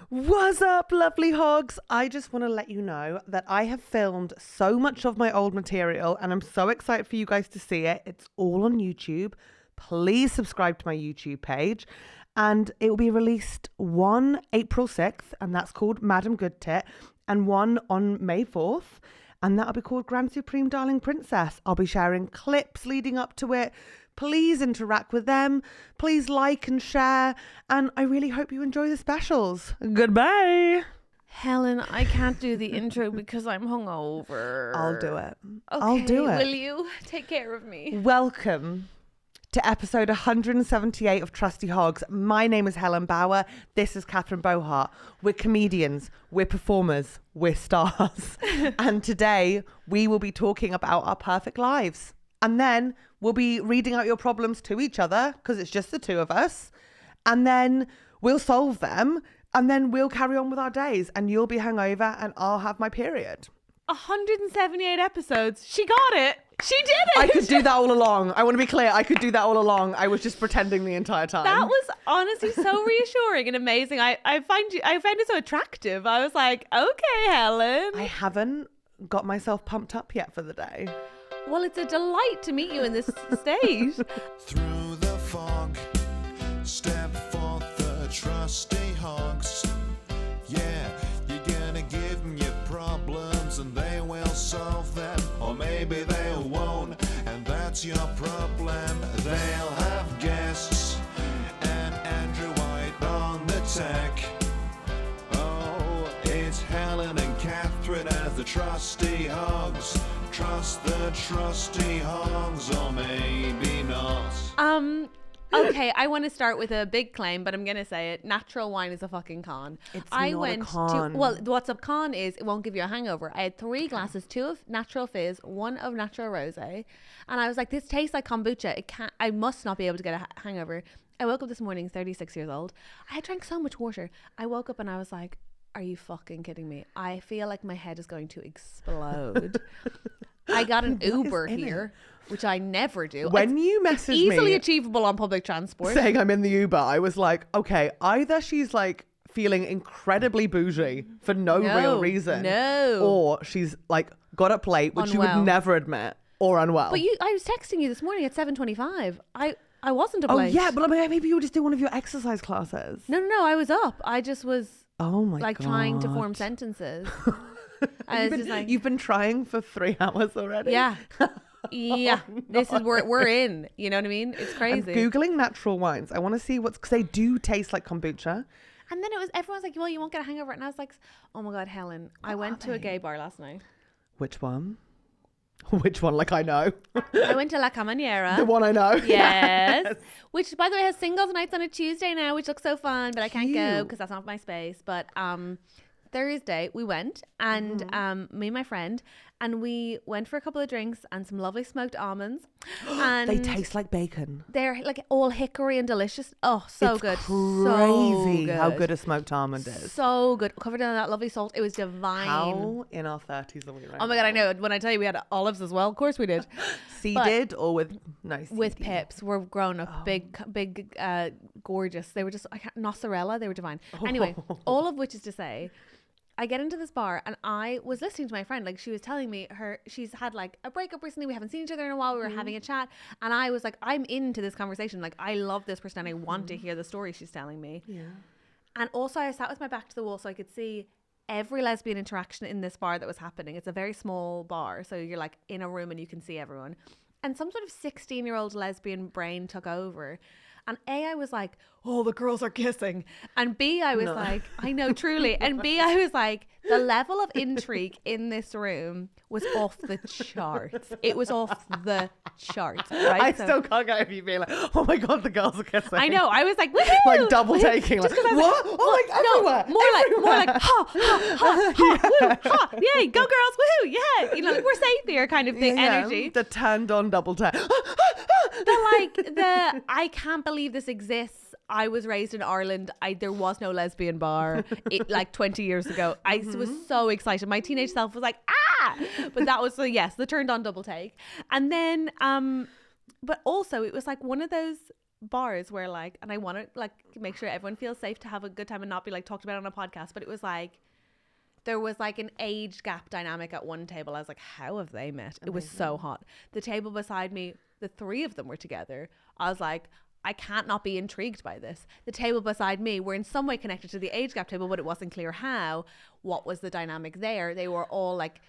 What's up, lovely hogs? I just want to let you know that I have filmed so much of my old material and I'm so excited for you guys to see it. It's all on YouTube. Please subscribe to my YouTube page and it will be released one April 6th and that's called Madam Good Tit, and one on May 4th and that'll be called Grand Supreme Darling Princess. I'll be sharing clips leading up to it. Please interact with them. Please like and share. And I really hope you enjoy the specials. Goodbye. Helen, I can't do the intro because I'm hungover. I'll do it. Okay, I'll do it. Will you take care of me? Welcome to episode 178 of Trusty Hogs. My name is Helen Bauer. This is Catherine Bohart. We're comedians. We're performers. We're stars. And today we will be talking about our perfect lives. And then we'll be reading out your problems to each other because it's just the two of us. And then we'll solve them. And then we'll carry on with our days. And you'll be hungover and I'll have my period. 178 episodes. She got it. She did it. I could do that all along. I want to be clear. I could do that all along. I was just pretending the entire time. That was honestly so reassuring and amazing. I found it so attractive. I was like, okay, Helen. I haven't got myself pumped up yet for the day. Well, it's a delight to meet you in this state. Through the fog, step forth the trusty hogs. Yeah, you're gonna give them your problems and they will solve them. Or maybe they won't, and that's your problem. They'll have guests and Andrew White on the tech. Oh, it's Helen and Catherine as the trusty hogs. Trust the trusty hogs, or maybe not. Okay, I want to start with a big claim, but I'm going to say it. Natural wine is a fucking con. It's not a con. Well, what's a con is it won't give you a hangover. I had 3 glasses, 2 of natural fizz, 1 of natural rosé. And I was like, this tastes like kombucha. I must not be able to get a hangover. I woke up this morning, 36 years old. I drank so much water. I woke up and I was like, are you fucking kidding me? I feel like my head is going to explode. I got an Uber here, which I never do. When you messaged me, easily achievable on public transport, saying I'm in the Uber, I was like, okay, either she's like feeling incredibly bougie for no real reason, or she's like got up late, which you would never admit, or unwell. But I was texting you this morning at 7:25. I wasn't up late. Oh yeah, but maybe you were just doing one of your exercise classes. No, I was up. I just was God. Trying to form sentences. You've been trying for 3 hours already. Yeah. Yeah. No. This is where we're in. You know what I mean? It's crazy. I'm Googling natural wines. I want to see because they do taste like kombucha. And then everyone's like, well, you won't get a hangover. And I was like, oh my God, Helen, I went to a gay bar last night. Which one? Which one? Like I know. I went to La Camanera. The one I know. Yes. Which, by the way, has singles nights on a Tuesday now, which looks so fun, but I can't go because that's not my space. But Thursday we went and me and my friend, and we went for a couple of drinks and some lovely smoked almonds. And they taste like bacon. They're like all hickory and delicious. Oh, so it's good. Crazy so good. how good a smoked almond is. So good. Covered in that lovely salt. It was divine. How in our 30s are we right Oh my God, I know. When I tell you we had olives as well, of course we did. Seeded or with with pips. We're grown up, big, gorgeous. They were just mozzarella. They were divine. Anyway, all of which is to say, I get into this bar and I was listening to my friend, like she was telling me she's had like a breakup recently. We haven't seen each other in a while. We were having a chat and I was like, I'm into this conversation. Like I love this person and I want to hear the story she's telling me. Yeah. And also I sat with my back to the wall so I could see every lesbian interaction in this bar that was happening. It's a very small bar. So you're like in a room and you can see everyone. And some sort of 16-year-old lesbian brain took over. And A, I was like, oh, the girls are kissing. And B, I was like, I know, truly. And B, I was like, the level of intrigue in this room was off the charts. It was off the charts, right? I still can't get over you being like, oh my God, the girls are kissing. I know. I was like, woohoo! Like double taking. Like, what? Like, oh, like everywhere. No, more like, ha, ha, ha, ha, woo, ha, yay, go girls, woohoo, yeah. You know, like we're safe here kind of thing, energy. The turned on double tap. I can't believe this exists. I was raised in Ireland. There was no lesbian bar like 20 years ago. I was so excited. My teenage self was like, ah! But that was, the turned on double take. And then, but also it was like one of those bars where like, and I want to like make sure everyone feels safe to have a good time and not be like talked about on a podcast, but it was like, there was like an age gap dynamic at one table. I was like, how have they met? Amazing. It was so hot. The table beside me, the three of them were together. I was like, I can't not be intrigued by this. The table beside me were in some way connected to the age gap table, but it wasn't clear how. What was the dynamic there? They were all like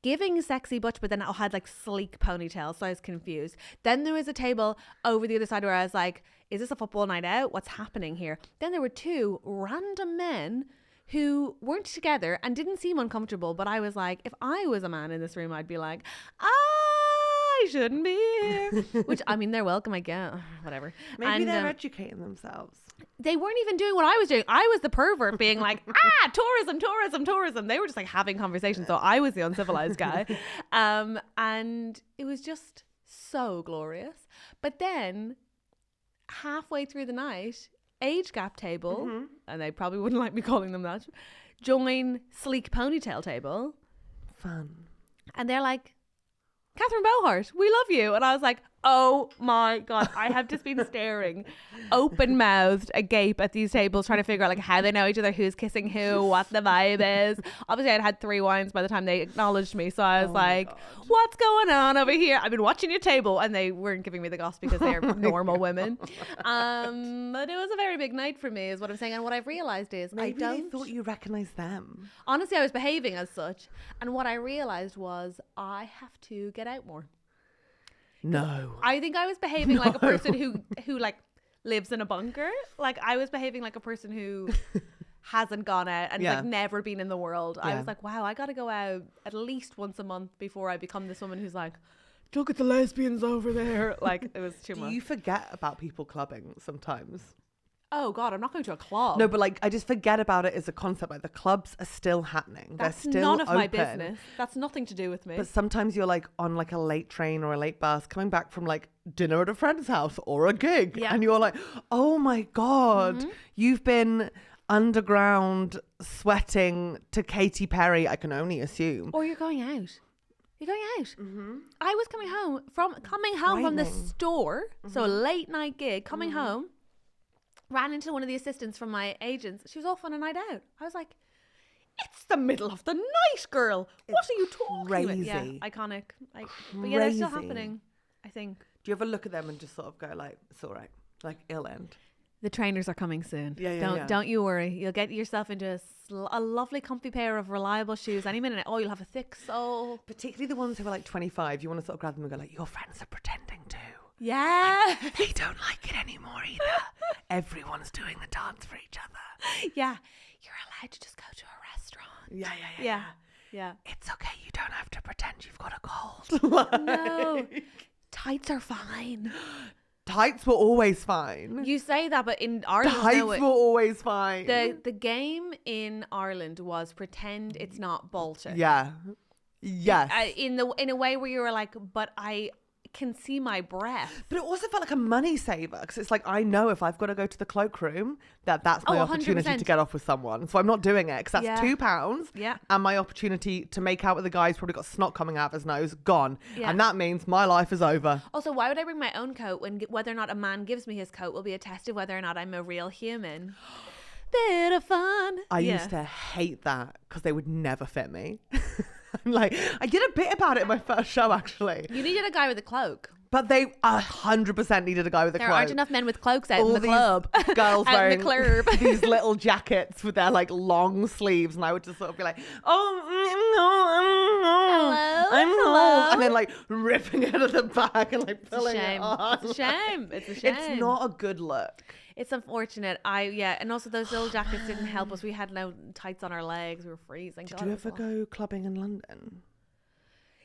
giving sexy butch, but then it had like sleek ponytails, so I was confused. Then there was a table over the other side where I was like, is this a football night out? What's happening here? Then there were two random men who weren't together and didn't seem uncomfortable, but I was like, if I was a man in this room, I'd be like, I shouldn't be here. Which, I mean, they're welcome, I guess. Whatever. Maybe they're educating themselves. They weren't even doing what I was doing. I was the pervert being like, tourism. They were just like having conversations. So I was the uncivilized guy. And it was just so glorious. But then halfway through the night, age gap table, and they probably wouldn't like me calling them that, join sleek ponytail table. Fun. And they're like, Catherine Bohart, we love you. And I was like, oh my God, I have just been staring open-mouthed, agape at these tables, trying to figure out like how they know each other, who's kissing who, what the vibe is. Obviously, I'd had 3 wines by the time they acknowledged me. So I was like, what's going on over here? I've been watching your table. And they weren't giving me the gossip because they're normal women. But it was a very big night for me, is what I'm saying. And what I've realized is Maybe they thought you recognized them. Honestly, I was behaving as such. And what I realized was I have to get out more. No. I think I was behaving like a person who like lives in a bunker. Like I was behaving like a person who hasn't gone out and like never been in the world. I was like, wow, I got to go out at least once a month before I become this woman who's like, look at the lesbians over there. Like it was too much. Do you forget about people clubbing sometimes? Oh God, I'm not going to a club. No, but like I just forget about it as a concept. Like the clubs are still happening. That's They're still none of my open. business. That's nothing to do with me. But sometimes you're like on like a late train or a late bus coming back from like dinner at a friend's house or a gig. Yeah. And you're like, oh my God, you've been underground sweating to Katy Perry, I can only assume. Or you're going out. You're going out. I was coming home from the store. So a late night gig, coming home. Ran into one of the assistants from my agents. She was off on a night out. I was like, it's the middle of the night, girl. What are you talking about? Yeah, iconic. But yeah, they're still happening, I think. Do you ever look at them and just sort of go like, it's all right, like ill end? The trainers are coming soon. Yeah. Don't you worry. You'll get yourself into a lovely comfy pair of reliable shoes any minute. Oh, you'll have a thick sole. Particularly the ones who are like 25. You want to sort of grab them and go like, your friends are pretending to. Yeah. They don't like it anymore either. Everyone's doing the dance for each other. Yeah. You're allowed to just go to a restaurant. Yeah. It's okay. You don't have to pretend you've got a cold. No. Tights are fine. Tights were always fine. You say that, but in Ireland, Tights were always fine. The game in Ireland was pretend it's not bolted. Yeah. Yes. In a way where you were like, but I can see my breath. But it also felt like a money saver because it's like I know if I've got to go to the cloakroom that's my opportunity 100%. to get off with someone, so I'm not doing it because that's £2 Yeah. and my opportunity to make out with the guy who's probably got snot coming out of his nose gone. Yeah. And that means my life is over. Also, why would I bring my own coat when whether or not a man gives me his coat will be a test of whether or not I'm a real human? Bit of fun. I used to hate that because they would never fit me. I'm like, I did a bit about it in my first show actually. You needed a guy with a cloak. But they 100% needed a guy with a cloak. There aren't enough men with cloaks out All in the club. Girls out wearing in the club. these little jackets with their like long sleeves, and I would just sort of be like, Hello. and then like ripping it out of the bag and like pulling it on. It's a shame. It's a shame. It's not a good look. It's unfortunate. And also those little jackets didn't help us. We had no tights on our legs. We were freezing. Did you ever go clubbing in London?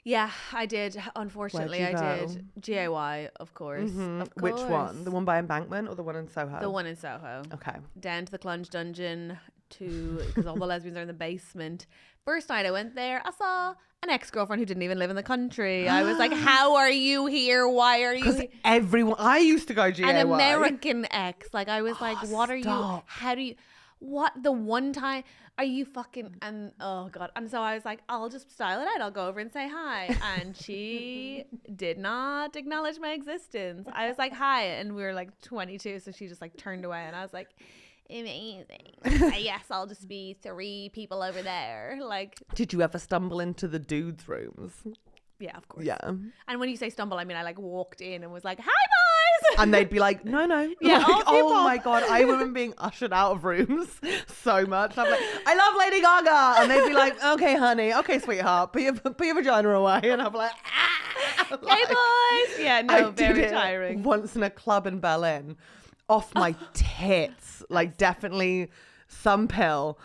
Yeah, I did. Unfortunately, Where'd you I go? did. GAY, of course. Of Which course. one? The one by Embankment or the one in Soho? The one in Soho. Okay. Down to the Clunge Dungeon because all the lesbians are in the basement. First night I went there, I saw an ex-girlfriend who didn't even live in the country. I was like, how are you here? Why are you Because here? everyone, I used to go GAY. An American ex. Like I was like, what are you? stop. How do you? what the one time are you fucking, and oh God. And so I was like, I'll just style it out. I'll go over and say hi. And she did not acknowledge my existence. I was like, hi. And we were like 22. So she just like turned away and I was like, amazing. Yes, I'll just be 3 people over there. Like, Did you ever stumble into the dudes' rooms? yeah, of course. Yeah. And when you say stumble, I mean, I like walked in and was like, hi boys. And they'd be like, no. Yeah, Like, all oh people. my God, I remember being ushered out of rooms so much. I'm like, I love Lady Gaga. And they'd be like, okay, honey. Okay, sweetheart. Put your vagina away. And I'm like, Hey boys. Yeah, I no, did very it tiring. once in a club in Berlin. Off my tits. Like, definitely some pill.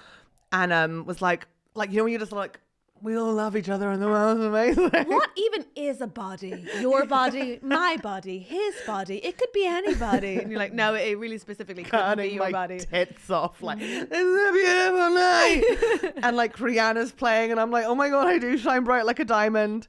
And was like, you know when you're just like, we all love each other and the world's amazing. What even is a body? Your body, my body, his body. It could be anybody. And you're like, no, it really specifically couldn't be Turning your my body. tits off, like, this is a beautiful night. And like Rihanna's playing and I'm like, oh my God, I do shine bright like a diamond.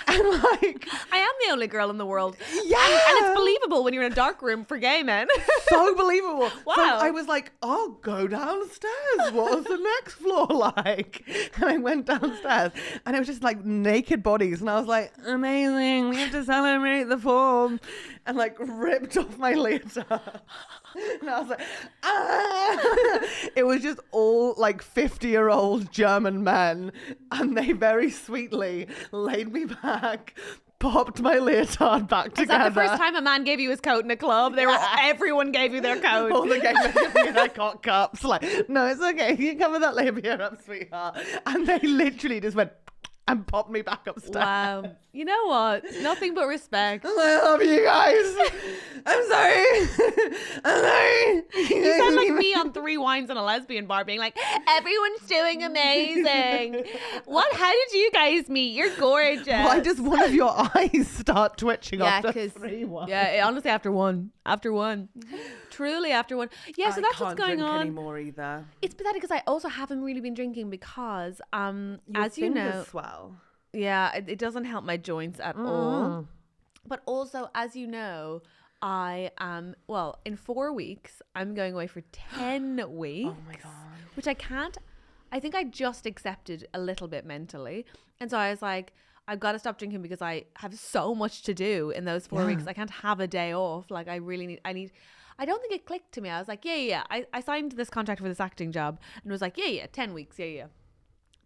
And like, I am the only girl in the world. yeah. And it's believable when you're in a dark room for gay men. So believable. Wow. So I was like, oh, go downstairs. What's the next floor like? And I went downstairs and it was just like naked bodies. And I was like, amazing. We have to celebrate the form. And like ripped off my leotard. And I was like, ah. It was just all like 50-year-old German men. And they very sweetly laid me back, popped my leotard back together. Is that the first time a man gave you his coat in a club? Everyone gave you their coat. All the gay men gave me their cock cups. Like, no, it's okay. You can cover that labia up, sweetheart. And they literally just went and popped me back upstairs. Wow. You know what? Nothing but respect. I love you guys. I'm sorry. I'm sorry. You sound like me on 3 Wines and a Lesbian bar being like, everyone's doing amazing. How did you guys meet? You're gorgeous. Why does one of your eyes start twitching Yeah, after 'cause- 3 wines? Yeah, honestly, after one. Truly after one. Yeah, so I that's can't what's going drink on. anymore either. It's pathetic because I also haven't really been drinking because, Your as you know, fingers swell. yeah, it doesn't help my joints at all. But also, as you know, I am, in 4 weeks, I'm going away for 10 weeks. Oh my God. Which I can't, I think I just accepted a little bit mentally. And so I was like, I've got to stop drinking because I have so much to do in those 4 weeks. I can't have a day off. Like I really need, I don't think it clicked to me. I was like, yeah. I signed this contract for this acting job and was like, yeah, 10 weeks. Yeah.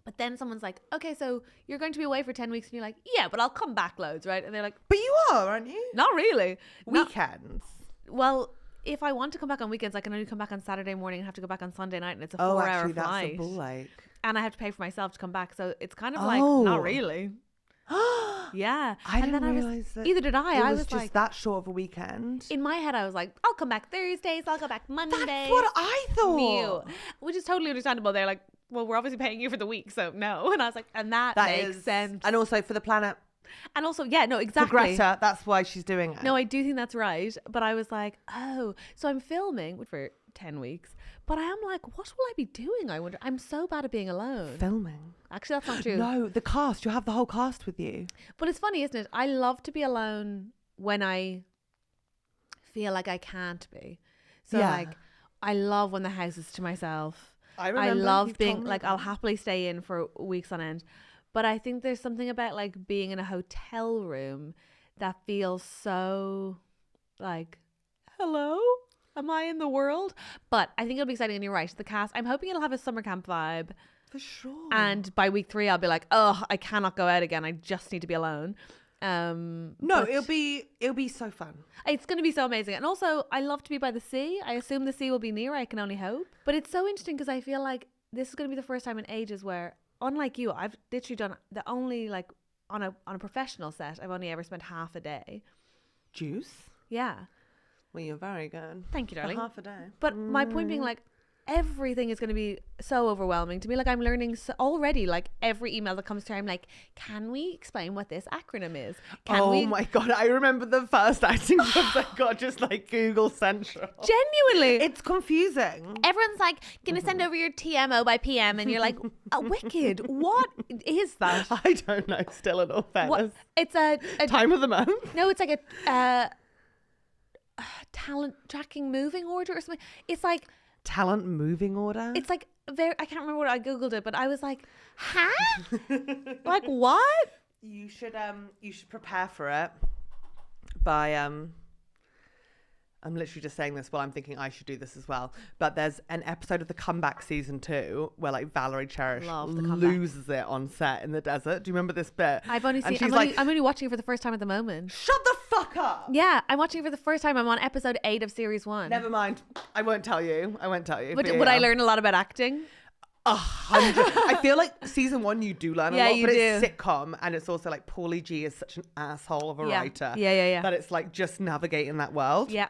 But then someone's like, okay, so you're going to be away for 10 weeks. And you're like, yeah, but I'll come back loads, right? And they're like, But you are, aren't you? not really. Weekends. Well, if I want to come back on weekends, I can only come back on Saturday morning and have to go back on Sunday night. And it's a Oh, 4-hour actually, flight. that's a bull ache. And I have to pay for myself to come back. So it's kind of like, Oh. not really. Yeah. I And then didn't was- realise that. Either did I. It I was was just like, that short of a weekend. in my head, I was like, I'll come back Thursdays. I'll go back Mondays. That's what I thought. Mew. Which is totally understandable. They're like, well, we're obviously paying you for the week, so no. And I was like, and that makes sense. And also for the planet. And also, yeah, no, For exactly. Greta, that's why she's doing it. No, I do think that's right. But I was like, oh, so I'm filming for 10 weeks. But I am like, what will I be doing? I wonder. I'm so bad at being alone. Filming. Actually, that's not true. No, the cast. You'll have the whole cast with you. But it's funny, isn't it? I love to be alone when I feel like I can't be. So Yeah. like, I love when the house is to myself. I I remember. love You've being told me like, that. I'll happily stay in for weeks on end. But I think there's something about like being in a hotel room that feels so like, hello, am I in the world? But I think it'll be exciting. And you're right, the cast, I'm hoping it'll have a summer camp vibe. For sure. And by week 3, I'll be like, oh, I cannot go out again. I just need to be alone. No, but it'll be so fun. it's going to be so amazing. And also, I love to be by the sea. I assume the sea will be near. I can only hope. But it's so interesting because I feel like this is going to be the first time in ages where, unlike you, I've literally done the only like on a professional set, I've only ever spent half a day. Juice? Yeah. Well, you're very good. Thank you, darling. For half a day. But my point being, like, everything is going to be so overwhelming to me. Like, I'm learning already, like, every email that comes through, I'm like, can we explain what this acronym is? Can we? My God. I remember the first acting jobs I got just like Google Central. Genuinely. It's confusing. Everyone's like, gonna send over your TMO by PM, and you're like, wicked. What is that? I don't know still in all fairness. What? It's a Time of the month? no, it's like a talent tracking moving order or something. It's like talent moving order. It's like very. I can't remember what I googled it, but I was like, huh? Like what? You should prepare for it by I'm literally just saying this while I'm thinking I should do this as well. But there's an episode of The Comeback season 2 where like Valerie Cherish loses it on set in the desert. Do you remember this bit? I've only seen. I'm only watching it for the first time at the moment. Shut the fuck up. Yeah, I'm watching it for the first time. I'm on episode 8 of series 1. Never mind. I won't tell you. But would I learn a lot about acting? 100. I feel like season 1 you do learn a lot, you but do. it's sitcom, and it's also like Paulie G is such an asshole of a writer. Yeah. That it's like just navigating that world. Yeah.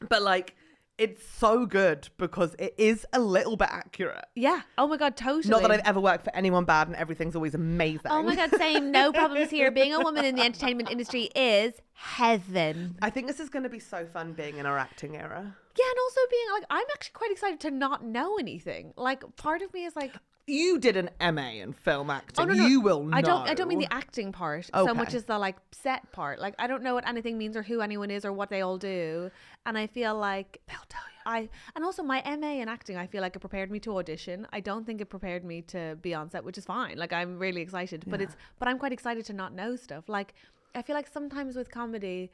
But like, it's so good because it is a little bit accurate. Yeah. Oh my God, totally. Not that I've ever worked for anyone bad and everything's always amazing. Oh my God, same. No problems here. Being a woman in the entertainment industry is heaven. I think this is going to be so fun being in our acting era. Yeah, and also being like, I'm actually quite excited to not know anything. Like, part of me is like, you did an MA in film acting. oh no, You will know. I don't mean the acting part so Okay. much as the like set part. Like, I don't know what anything means or who anyone is or what they all do. And I feel like They'll tell you. And also my MA in acting, I feel like it prepared me to audition. I don't think it prepared me to be on set, which is fine. Like, I'm really excited, but I'm quite excited to not know stuff. Like, I feel like sometimes with comedy,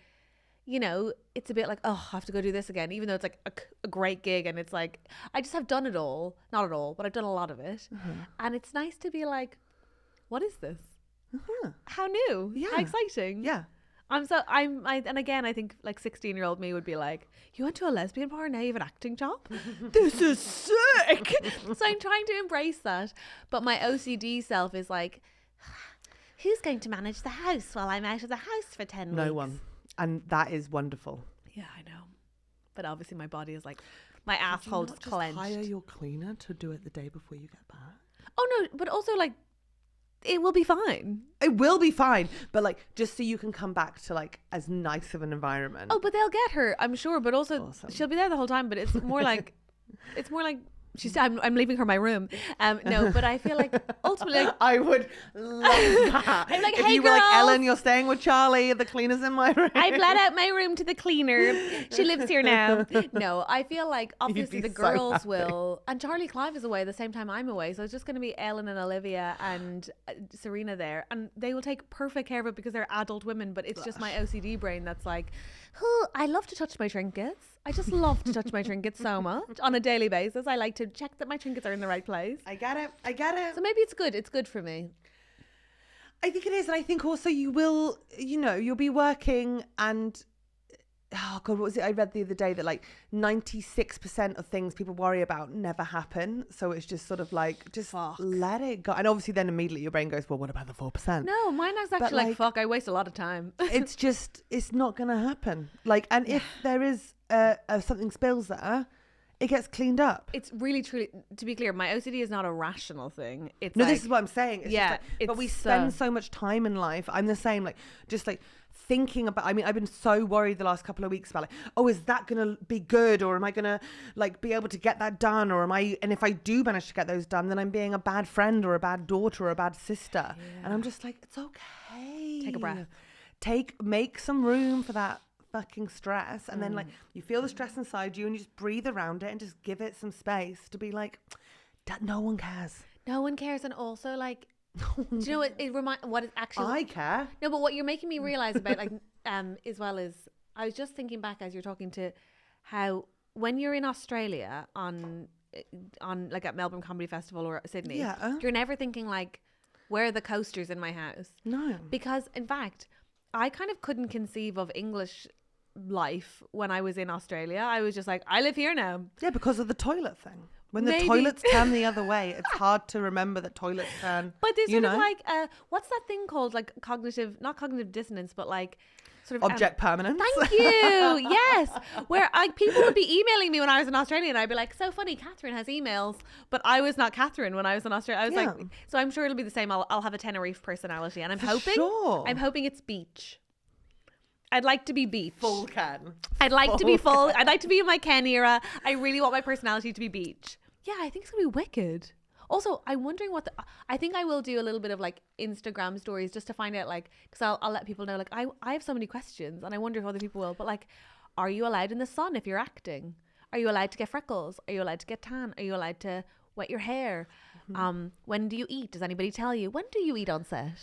you know, it's a bit like, oh, I have to go do this again, even though it's like a great gig, and it's like, I just have done it all. Not at all, but I've done a lot of it. And it's nice to be like, what is this? How new? Yeah. How exciting. Yeah. And again, I think like 16-year-old me would be like, you went to a lesbian bar, now you have an acting job? This is sick. So I'm trying to embrace that. But my OCD self is like, who's going to manage the house while I'm out of the house for 10 weeks? No one. And that is wonderful. Yeah, I know. But obviously my body is like, my asshole is clenched. Hire your cleaner to do it the day before you get back. Oh no, but also like, it will be fine. It will be fine, but like just so you can come back to like as nice of an environment. Oh, but they'll get her, I'm sure. But also, Awesome. she'll be there the whole time. But it's more like, she's. I'm leaving her my room. No, but I feel like ultimately, like, I would love that. I'm like, if hey, you were like, girls. Ellen, you're staying with Charlie. The cleaner's in my room. I've let out my room to the cleaner. She lives here now. No, I feel like obviously be the so girls happy. will. And Charlie Clive is away the same time I'm away. So it's just going to be Ellen and Olivia and Serena there. And they will take perfect care of it because they're adult women. But it's just my OCD brain that's like, oh, I love to touch my trinkets. I just love to touch my trinkets so much on a daily basis. I like to check that my trinkets are in the right place. I get it. So maybe it's good. It's good for me. I think it is. And I think also you will, you know, you'll be working and, oh God, what was it? I read the other day that like 96% of things people worry about never happen. So it's just sort of like, just let it go. And obviously then immediately your brain goes, well, what about the 4%? No, mine is actually like, fuck, I waste a lot of time. It's just, it's not going to happen. Like, and if there is something spills there, it gets cleaned up. It's really, truly, to be clear, my OCD is not a rational thing. It's No, like, this is what I'm saying. It's yeah, just like, but it's we spend so much time in life. I'm the same, like, just like thinking about, I mean, I've been so worried the last couple of weeks about like, oh, is that going to be good? Or am I going to like be able to get that done? Or and if I do manage to get those done, then I'm being a bad friend or a bad daughter or a bad sister. Yeah. And I'm just like, it's okay. Take a breath. Make some room for that fucking stress, and then like you feel the stress inside you and you just breathe around it and just give it some space to be like, no one cares. And also like, do you know what is actually, I care. No, but what you're making me realize about like as well as, I was just thinking back as you're talking to how when you're in Australia on like at Melbourne Comedy Festival or Sydney, you're never thinking like, where are the coasters in my house? No, because in fact I kind of couldn't conceive of English life when I was in Australia. I was just like, I live here now. Yeah, because of the toilet thing. When Maybe. the toilets turn the other way, it's hard to remember that toilets turn. But there's sort of like, what's that thing called? Like not cognitive dissonance, but like sort of object permanence. Thank you. Yes. Where people would be emailing me when I was in Australia and I'd be like, so funny, Catherine has emails, but I was not Catherine when I was in Australia. I was like, so I'm sure it'll be the same. I'll have a Tenerife personality, and I'm hoping it's beach. I'd like to be beach. Full Ken. I'd like to be full. I'd like to be in my Ken era. I really want my personality to be beach. Yeah, I think it's gonna be wicked. Also, I'm wondering I think I will do a little bit of like Instagram stories just to find out, like, because I'll let people know, like, I have so many questions and I wonder if other people will, but like, are you allowed in the sun if you're acting? Are you allowed to get freckles? Are you allowed to get tan? Are you allowed to wet your hair? When do you eat? Does anybody tell you? When do you eat on set?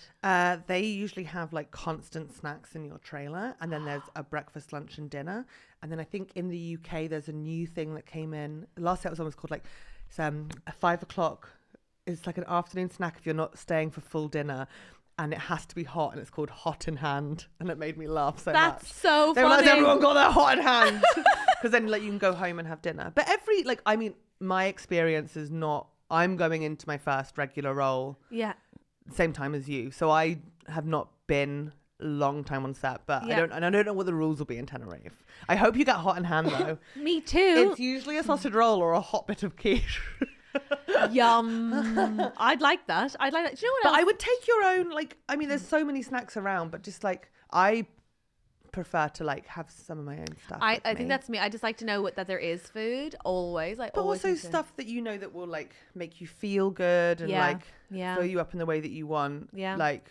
They usually have like constant snacks in your trailer, and then there's a breakfast, lunch, and dinner. And then I think in the UK there's a new thing that came in. Last episode was called like it's, a 5 o'clock. It's like an afternoon snack if you're not staying for full dinner, and it has to be hot, and it's called Hot in Hand, and it made me laugh so much. That's so They realised funny. everyone got their hot in hand, because then like you can go home and have dinner. But my experience is not. I'm going into my first regular role Yeah. same time as you, so I have not been a long time on set, but Yeah. I don't know what the rules will be in Tenerife. I hope you get hot in hand though. Me too. It's usually a sausage roll or a hot bit of quiche. Yum. I'd like that. Do you know what But else? I would take your own, like, I mean, there's so many snacks around, but just like, I prefer to like have some of my own stuff. I with think me. that's me. I just like to know that there is food always. Like, But always also need to- stuff that you know that will like make you feel good and Yeah, like yeah. fill you up in the way that you want. Yeah. Like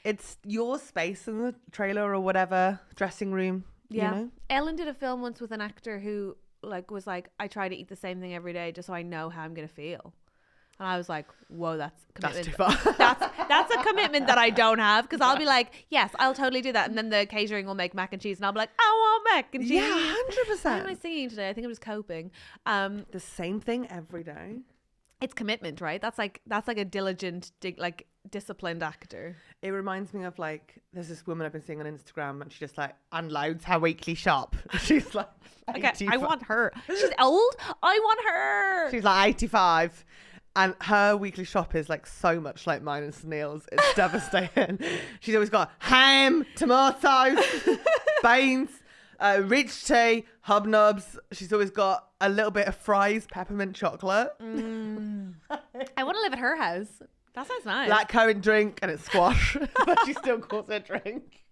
it's your space in the trailer or whatever, dressing room. Yeah. You know? Ellen did a film once with an actor who like was like, I try to eat the same thing every day just so I know how I'm gonna feel. And I was like, whoa, that's commitment. That's too far. That's a commitment that I don't have, because I'll be like, yes, I'll totally do that, and then the catering will make mac and cheese, and I'll be like, I want mac and cheese. Yeah, Why am I 100%. singing today? I think I'm just coping. The same thing every day. It's commitment, right? That's like a diligent, disciplined actor. It reminds me of like, there's this woman I've been seeing on Instagram, and she just like unloads her weekly shop. She's like, Okay, 85. I want her. She's old. I want her. She's like 85. And her weekly shop is like so much like mine and Sunil's. It's devastating. She's always got ham, tomatoes, beans, rich tea, hobnobs. She's always got a little bit of fries, peppermint chocolate, I want to live at her house. That sounds nice. black currant drink, and it's squash. But she still calls it a drink.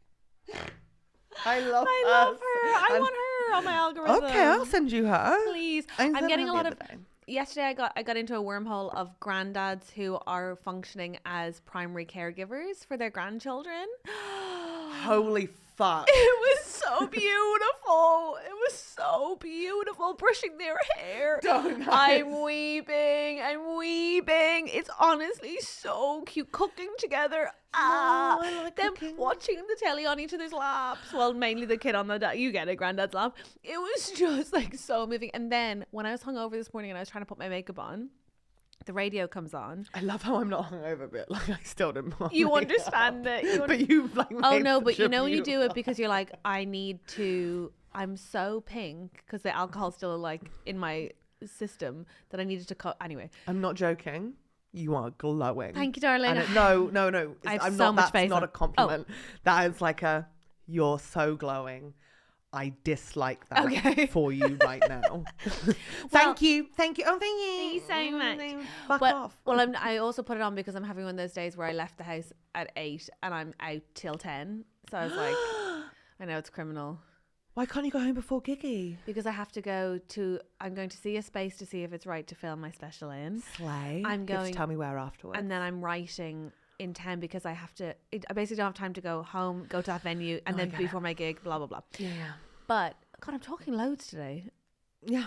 I love her. I And- want her on my algorithm. Okay, I'll send you her. Please. I I'm said getting her a the lot of. other day. Yesterday, I got into a wormhole of granddads who are functioning as primary caregivers for their grandchildren. Holy fuck. It was so beautiful. It was so beautiful. Brushing their hair. Don't know. I'm weeping. It's honestly so cute. Cooking together. I like Them cooking. watching the telly on each other's laps. Well, mainly the kid on the you get it, granddad's lap. It was just like so moving. And then when I was hungover this morning and I was trying to put my makeup on, the radio comes on. I love how I'm not hungover, but like I still didn't want You it. understand it. But you like Oh made no, but such you a know when you do it beautiful- because you're like, I'm so pink because the alcohol's still like in my system that I needed to cut. Anyway, I'm not joking. You are glowing. thank you, darling. And no. I have I'm so not. much That's faith not on- a compliment. That is like a. You're so glowing. I dislike that Okay. for you right now. Thank you. Thank you. Oh, thank you. Thank you so much. Fuck But off. well, I also put it on because I'm having one of those days where I left the house at 8 and I'm out till 10. So I was like, I know it's criminal Why can't you go home before Giggy? because I'm going to see a space to see if it's right to film my special in. Slay. I'm You have going- to tell me where afterwards. And then I'm writing in town because I have to, I basically don't have time to go home, go to that venue, and No, I then get before my gig, blah, blah, blah. Yeah. But, God, I'm talking loads today. Yeah.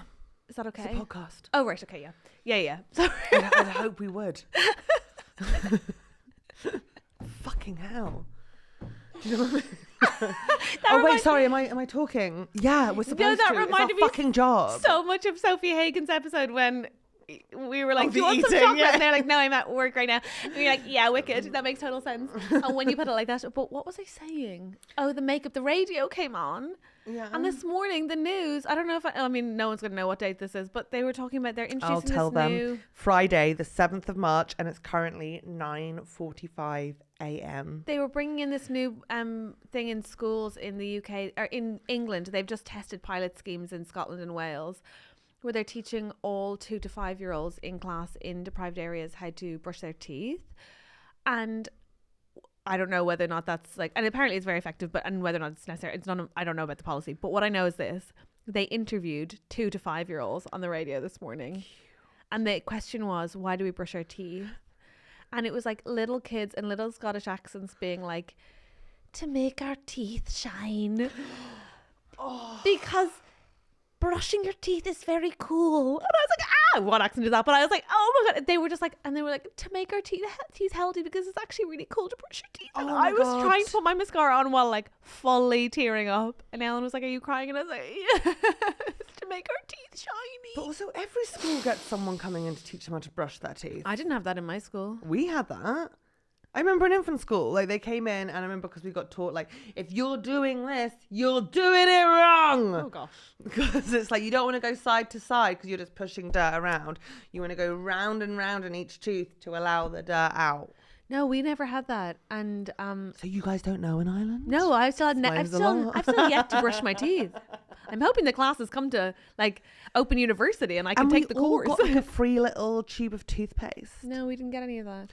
Is that It's okay? a podcast. Oh, right. Okay. Yeah. Yeah. Sorry. I'd hope we would. Fucking hell. Do you know what I mean? Oh wait, reminds- sorry. Am I talking? Yeah, we're supposed that to. It's our reminded me fucking job. So much of Sophie Hagen's episode when we were like, Oh, do you the want some eating, chocolate? yeah. And they're like, no, I'm at work right now. And you're like, yeah, wicked. That makes total sense. And when you put it like that, but what was I saying? Oh, the makeup, the radio came on. Yeah. And this morning, the news, I don't know if, I mean, no one's going to know what date this is, but they were talking about, they're introducing I'll tell this them. new... Friday, the 7th of March, and it's currently 9:45 a.m. They were bringing in this new thing in schools in the UK, or in England. They've just tested pilot schemes in Scotland and Wales, where they're teaching all 2 to 5 year olds in class in deprived areas how to brush their teeth. And I don't know whether or not that's like, and apparently it's very effective, but and whether or not it's necessary, it's not. I don't know about the policy. But what I know is this: they interviewed 2 to 5 year olds on the radio this morning, and the question was, "Why do we brush our teeth?" And it was like little kids and little Scottish accents being like, "To make our teeth shine," because brushing your teeth is very cool. And I was like, what accent is that? But I was like, oh my God. They were just like, and they were like, to make our teeth healthy because it's actually really cool to brush your teeth. And I was trying to put my mascara on while like fully tearing up. And Ellen was like, are you crying? And I was like, yeah, to make our teeth shiny. But also every school gets someone coming in to teach them how to brush their teeth. I didn't have that in my school. We had that. I remember in infant school, like they came in and I remember because we got taught like, if you're doing this, you're doing it wrong. Oh gosh. Because it's like, you don't want to go side to side because you're just pushing dirt around. You want to go round and round in each tooth to allow the dirt out. No, we never had that. And so you guys don't know an island? no, I've still yet to brush my teeth. I'm hoping the classes come to like Open University and I can take the course. Got like a free little tube of toothpaste. No, we didn't get any of that.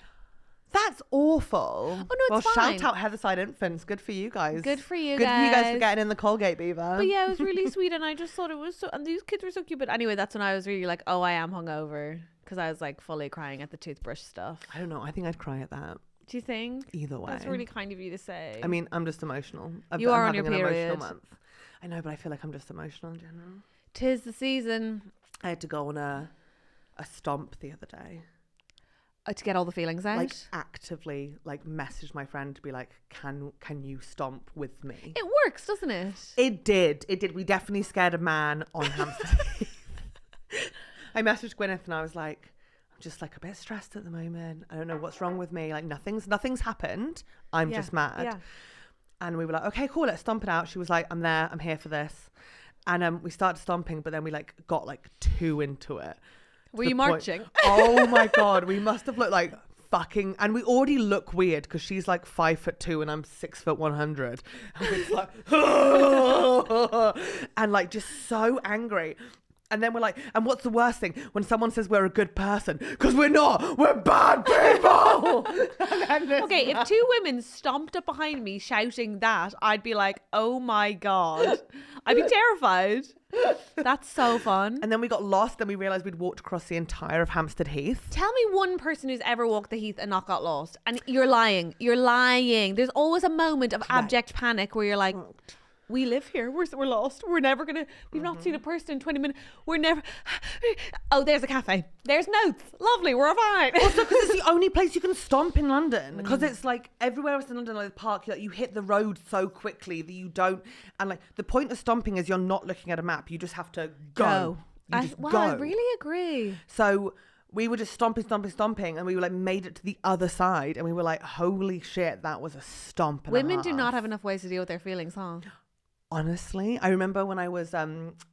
That's awful. Oh, no, it's fine. Shout out Heatherside Infants. Good for you guys. Good for you Good guys. for you guys for getting in the Colgate Beaver. But yeah, it was really sweet and I just thought it was so, and these kids were so cute. But anyway, that's when I was really like, oh, I am hungover because I was like fully crying at the toothbrush stuff. I don't know. I think I'd cry at that. Do you think? Either way. That's really kind of you to say. I mean, I'm just emotional. You are I'm on your having an period. emotional month. I know, but I feel like I'm just emotional in general. 'Tis the season. I had to go on a stomp the other day. To get all the feelings out. Like actively like message my friend to be like, can you stomp with me? It works, doesn't it? It did. We definitely scared a man on Hampstead Heath. I messaged Gwyneth and I was like, I'm just like a bit stressed at the moment. I don't know what's wrong with me. Like nothing's happened. I'm just mad. Yeah. And we were like, okay, cool, let's stomp it out. She was like, I'm there, I'm here for this. And we started stomping, but then we like got like too into it. Were you marching? Oh my God, we must have looked like fucking, and we already look weird because she's like 5'2" and I'm 6'100. And we're just like, and like just so angry. And then we're like, and what's the worst thing? When someone says we're a good person, because we're not, we're bad people. Okay, if two women stomped up behind me shouting that, I'd be like, oh my God. I'd be terrified. That's so fun. And then we got lost and we realised we'd walked across the entire of Hampstead Heath. Tell me one person who's ever walked the Heath and not got lost. And you're lying. You're lying. There's always a moment of abject panic where you're like, we live here. We're lost. We're never going to... We've not seen a person in 20 minutes. We're never... Oh, there's a cafe. There's notes. Lovely. We're fine. Also, because it's the only place you can stomp in London. Because it's like everywhere else in London, like the park, you hit the road so quickly that you don't... And like the point of stomping is you're not looking at a map. You just have to go. You just go. I really agree. So... we were just stomping, and we were like made it to the other side, and we were like, holy shit, that was a stomp. Women do not have enough ways to deal with their feelings, huh? Honestly, I remember when I was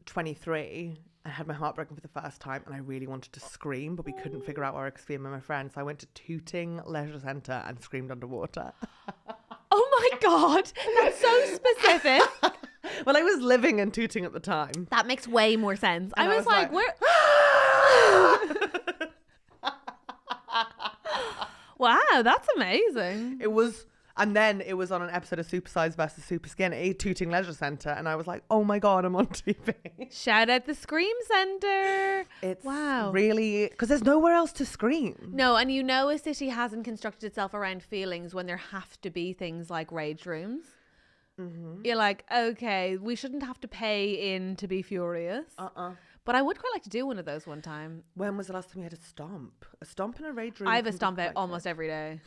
23, I had my heart broken for the first time and I really wanted to scream, but we couldn't figure out where I could scream with my friends. So I went to Tooting Leisure Centre and screamed underwater. Oh my God, that's so specific. Well, I was living in Tooting at the time. That makes way more sense. And I was like, where... Wow, that's amazing. It was... And then it was on an episode of Super Size versus Super Skinny, Tooting Leisure Centre, and I was like, oh my God, I'm on TV. Shout out the Scream Centre. It's wow. Really... because there's nowhere else to scream. No, and you know a city hasn't constructed itself around feelings when there have to be things like rage rooms. Mm-hmm. You're like, okay, we shouldn't have to pay in to be furious. But I would quite like to do one of those one time. When was the last time you had a stomp? A stomp in a rage room? I have a stomp out almost every day.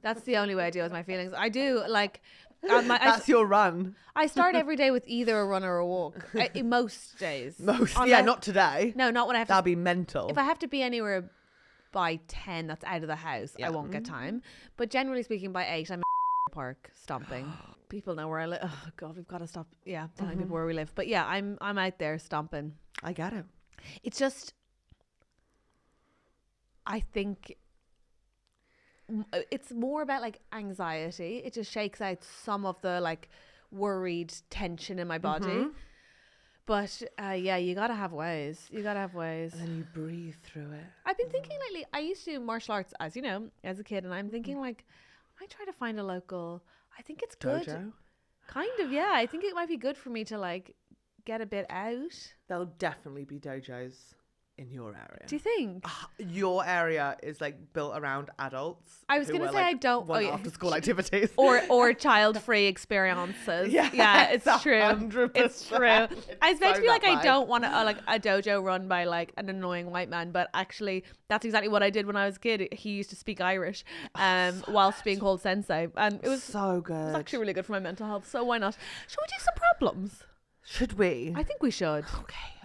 That's the only way I deal with my feelings. I do like... That's your run. I start every day with either a run or a walk. Most days. Yeah, not today. No, not when I have to... That'd be mental. If I have to be anywhere by 10 that's out of the house, I won't get time. But generally speaking, by 8, I'm in the park stomping. People know where I live. Oh God, we've got to stop. Yeah, telling people where we live. But yeah, I'm out there stomping. I get it. It's just, I think it's more about like anxiety. It just shakes out some of the like worried tension in my body. But yeah, you gotta have ways. And then you breathe through it. I've been thinking lately, I used to do martial arts, as you know, as a kid, and I'm thinking like, I try to find a local, I think it's good. Dojo? Kind of, yeah. I think it might be good for me to like get a bit out. There'll definitely be dojos in your area. Do you think? Your area is like built around adults. I was who going to are, say like, I don't. want after school activities. Or child-free experiences. Yeah, it's true. 100%. It's true. I was meant to be so like, that I vibe. don't want like a dojo run by like an annoying white man, but actually that's exactly what I did when I was a kid. He used to speak Irish whilst being called sensei, and it was so good. It was actually really good for my mental health. So why not? Should we do some problems? Should we? I think we should.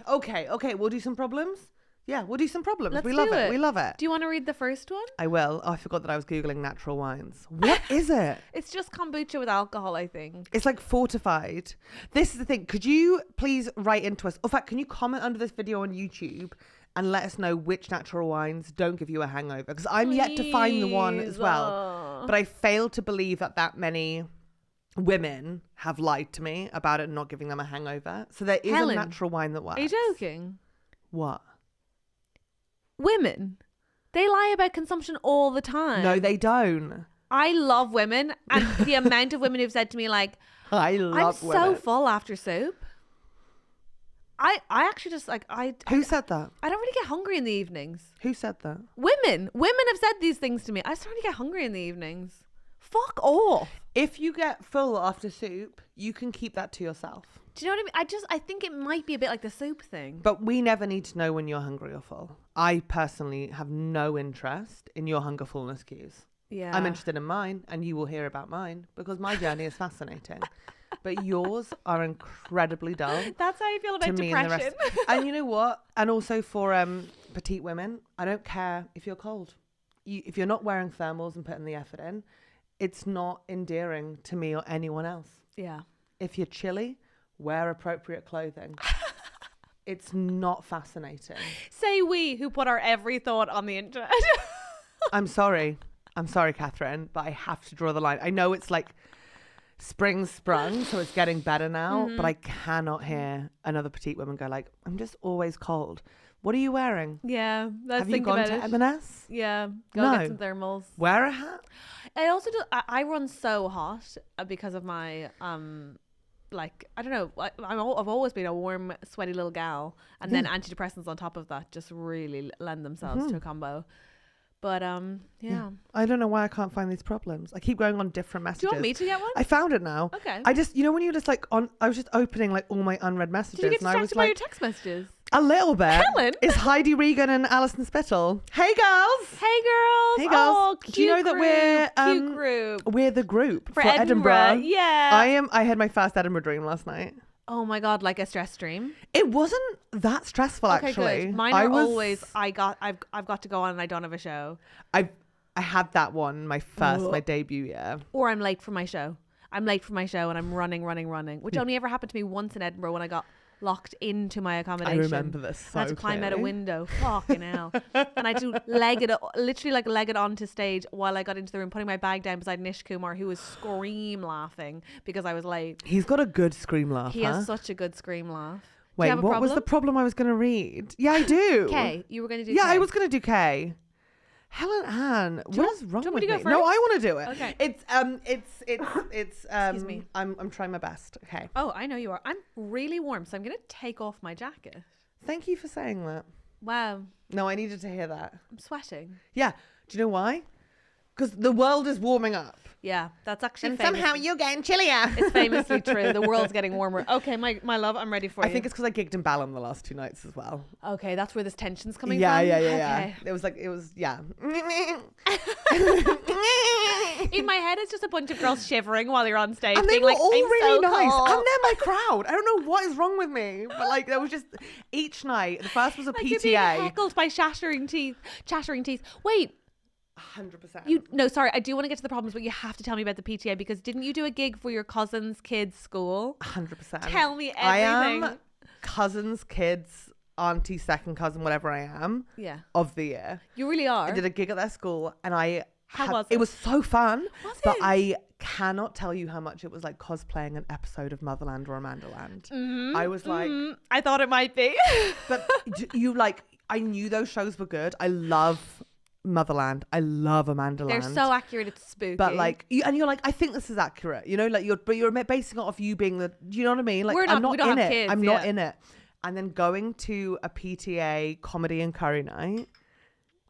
Okay. We'll do some problems. Yeah, we'll do some problems. Let's we love do it. it. We love it. Do you want to read the first one? I will. Oh, I forgot that I was Googling natural wines. What is it? It's just kombucha with alcohol, I think. It's like fortified. This is the thing. Could you please write into us? In fact, can you comment under this video on YouTube and let us know which natural wines don't give you a hangover? Because I'm yet to find the one as well. But I fail to believe that many women have lied to me about it not giving them a hangover. So there is Helen, a natural wine that works. Are you joking? What? Women, they lie about consumption all the time. No, they don't. I love women, and the amount of women who've said to me like, I I'm love women. so full after soup. I actually just like Who said that? I don't really get hungry in the evenings. Who said that? Women have said these things to me. I start to get hungry in the evenings. Fuck off. If you get full after soup, you can keep that to yourself. Do you know what I mean? I think it might be a bit like the soup thing. But we never need to know when you're hungry or full. I personally have no interest in your hunger fullness cues. Yeah. I'm interested in mine, and you will hear about mine because my journey is fascinating. But yours are incredibly dull. That's how you feel about to me and the depression. rest. And you know what? And also for petite women, I don't care if you're cold. If you're not wearing thermals and putting the effort in, it's not endearing to me or anyone else. Yeah. If you're chilly, wear appropriate clothing. It's not fascinating. Say we who put our every thought on the internet. I'm sorry, Catherine, but I have to draw the line. I know it's like spring sprung, so it's getting better now, but I cannot hear another petite woman go like, I'm just always cold. What are you wearing? Yeah. Let's Have you think gone about to it. M&S? Yeah. Go No. get some thermals. Wear a hat? I also do. I run so hot because of my like I don't know. I've always been a warm, sweaty little gal, and then antidepressants on top of that just really lend themselves to a combo. But yeah. I don't know why I can't find these problems. I keep going on different messages. Do you want me to get one? I found it now. Okay. I just, when you're just like I was just opening like all my unread messages. Did you get and I was distracted by your like, text messages? a little bit. Helen? It's Heidi Regan and Alison Spittle. Hey girls. Hey girls. Hey girls. Oh, cute Do you know that we're cute group we're the group for Edinburgh? Yeah. I had my first Edinburgh dream last night. Oh my god, like a stress dream. It wasn't that stressful actually. Good. Mine are always I've got to go on and I don't have a show. I had that one my debut year. Or I'm late for my show. I'm late for my show and I'm running, which only ever happened to me once in Edinburgh when I got locked into my accommodation. I remember this so I had to climb out a clearly. window. Fucking hell. And I had to literally leg it onto stage while I got into the room, putting my bag down beside Nish Kumar, who was scream laughing because I was late. He's got a good scream laugh. He has such a good scream laugh. Wait, Do you have a what was the problem I was going to read? Yeah, I do. K. You were going to do Yeah, K. I was going to do K. Helen Ann, what is wrong do you with want me me? to go No, first? I want to do it. Okay. It's Excuse me. I'm trying my best. Okay. Oh, I know you are. I'm really warm, so I'm going to take off my jacket. Thank you for saying that. Wow. No, I needed to hear that. I'm sweating. Yeah. Do you know why? Because the world is warming up. Yeah, that's actually And famous. somehow you're getting chillier. It's famously true. The world's getting warmer. Okay, my love, I'm ready for I you. think it's because I gigged in Balham the last 2 nights as well. Okay, that's where this tension's coming Yeah. from. Yeah. It was yeah. In my head, it's just a bunch of girls shivering while you're on stage. And they being were like, all "I'm really so nice. cold." And they're my crowd. I don't know what is wrong with me. But like there was just each night. The first was a Like you're being PTA. heckled by chattering teeth. Wait, 100%. sorry, I do want to get to the problems, but you have to tell me about the PTA because didn't you do a gig for your cousin's kids' school? 100%. Tell me I everything. am cousins, kids, auntie, second cousin, whatever I am. Yeah. Of the year. You really are. I did a gig at their school and How was it? It was so fun. Was but it? I cannot tell you how much it was like cosplaying an episode of Motherland or Amandaland. I was like, I thought it might be. but I knew those shows were good. I love Motherland. I love Amandaland. They're so accurate, it's spooky. But like, you're like, I think this is accurate. Like you're basing it off you being the. Do you know what I mean? Like We're not- I'm not we don't in have it. kids, I'm not yeah. in it. and then going to a PTA comedy and curry night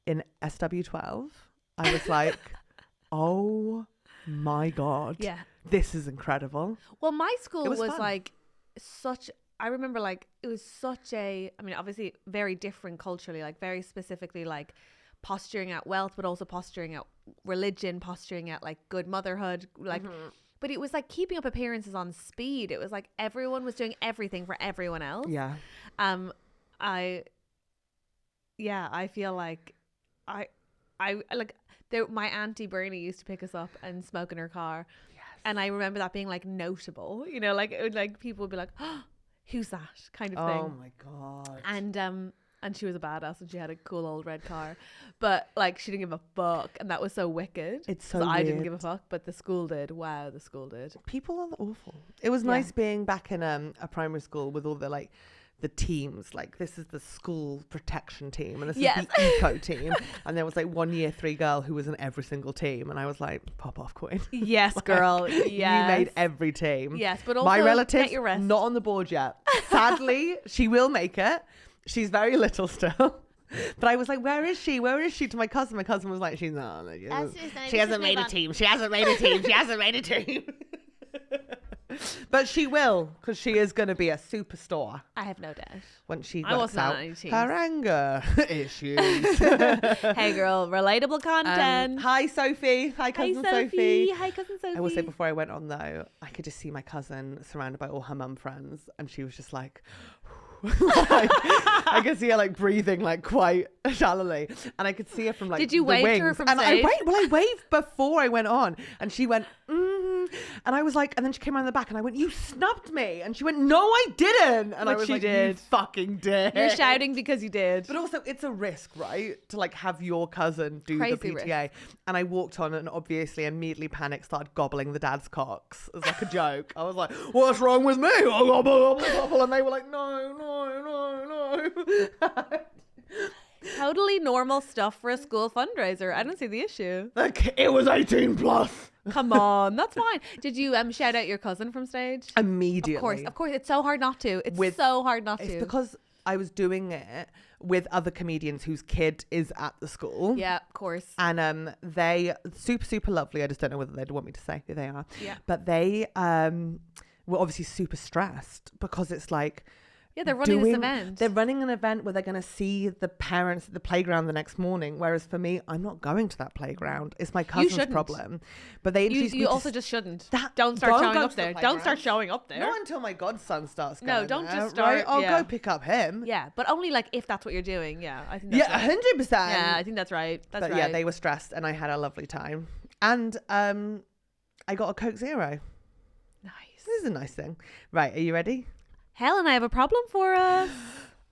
in SW12, I was like, oh my God. Yeah. This is incredible. Well, my school was fun. like such, I remember like it was such a, I mean, obviously very different culturally, like very specifically like posturing at wealth, but also posturing at religion, posturing at like good motherhood, like, but it was like keeping up appearances on speed. It was like everyone was doing everything for everyone else. Yeah. I feel like I like my auntie Bernie used to pick us up and smoke in her car. Yes. And I remember that being like notable, you know, like it would, like people would be like, oh, who's that kind of thing. Oh my God. And she was a badass and she had a cool old red car, but like she didn't give a fuck, and that was so wicked. It's so I didn't weird. give a fuck, but the school did. Wow, the school did. People are awful. It was nice being back in a primary school with all the like the teams. Like, this is the school protection team and this is the eco team, and there was like 1 year 3 girl who was in every single team, and I was like, pop off, queen. Yes, Like, girl. Yes. You made every team. Yes, but also my relatives get your rest. not on the board yet. Sadly, she will make it. She's very little still. But I was like, where is she? Where is she? To my cousin. My cousin was like, she's not. She hasn't made a team. She hasn't made a team. She hasn't made a team. But she will, because she is going to be a superstar I have no doubt. when she I works wasn't on out any teams. her anger issues. Hey, girl, relatable content. Hi, Sophie. Hi, Hi, cousin Sophie. Sophie. Hi, cousin Sophie. I will say before I went on though, I could just see my cousin surrounded by all her mum friends, and she was just like, like, I could see her like breathing like quite shallowly, and I could see her from like. Did you the wave wings. to her from and stage? I waved before I went on, and she went, and I was like, and then she came around the back, and I went, you snubbed me, and she went, no, I didn't, and But I was she like, you did. fucking did. You're shouting because you did. But also, it's a risk, right? To like have your cousin do Crazy the PTA. risk. And I walked on and obviously immediately panicked, started gobbling the dad's cocks as like a joke. I was like, what's wrong with me? I gobble, gobble, gobble. And they were like, no, no, no, no. Totally normal stuff for a school fundraiser. I don't see the issue. Like, it was 18 plus. Come on, that's fine. Did you shout out your cousin from stage? Immediately. Of course. It's so hard not to. With- so hard not to. It's because I was doing it with other comedians whose kid is at the school. Yeah, of course. And they super lovely. I just don't know whether they'd want me to say who they are. Yeah. But they were obviously super stressed because it's like, Yeah, they're running this event. They're running an event where they're going to see the parents at the playground the next morning. Whereas for me, I'm not going to that playground. It's my cousin's shouldn't. problem. But they introduced me You to also just shouldn't. that- Don't start don't showing go up to the there. Don't playground. start showing up there. Not until my godson starts No, going don't there, just right? start, I'll yeah. go pick up him. Yeah, but only like if that's what you're doing. Yeah, I think that's Yeah, right. 100%. Yeah, I think that's right. That's But right. yeah, they were stressed and I had a lovely time. And I got a Coke Zero. Nice. This is a nice thing. Right, are you ready? Helen, I have a problem for us.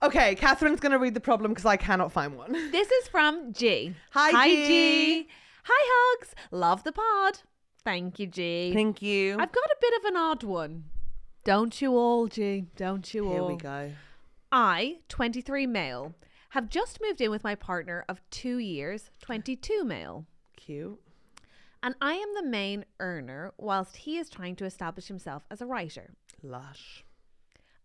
Okay, Catherine's going to read the problem because I cannot find one. This is from G. Hi, G. Hi, Hogs. Love the pod. Thank you, G. Thank you. I've got a bit of an odd one. Don't you all, G? Don't you all? Here we go. I, 23 male, have just moved in with my partner of 2 years, 22 male. Cute. And I am the main earner whilst he is trying to establish himself as a writer. Lush.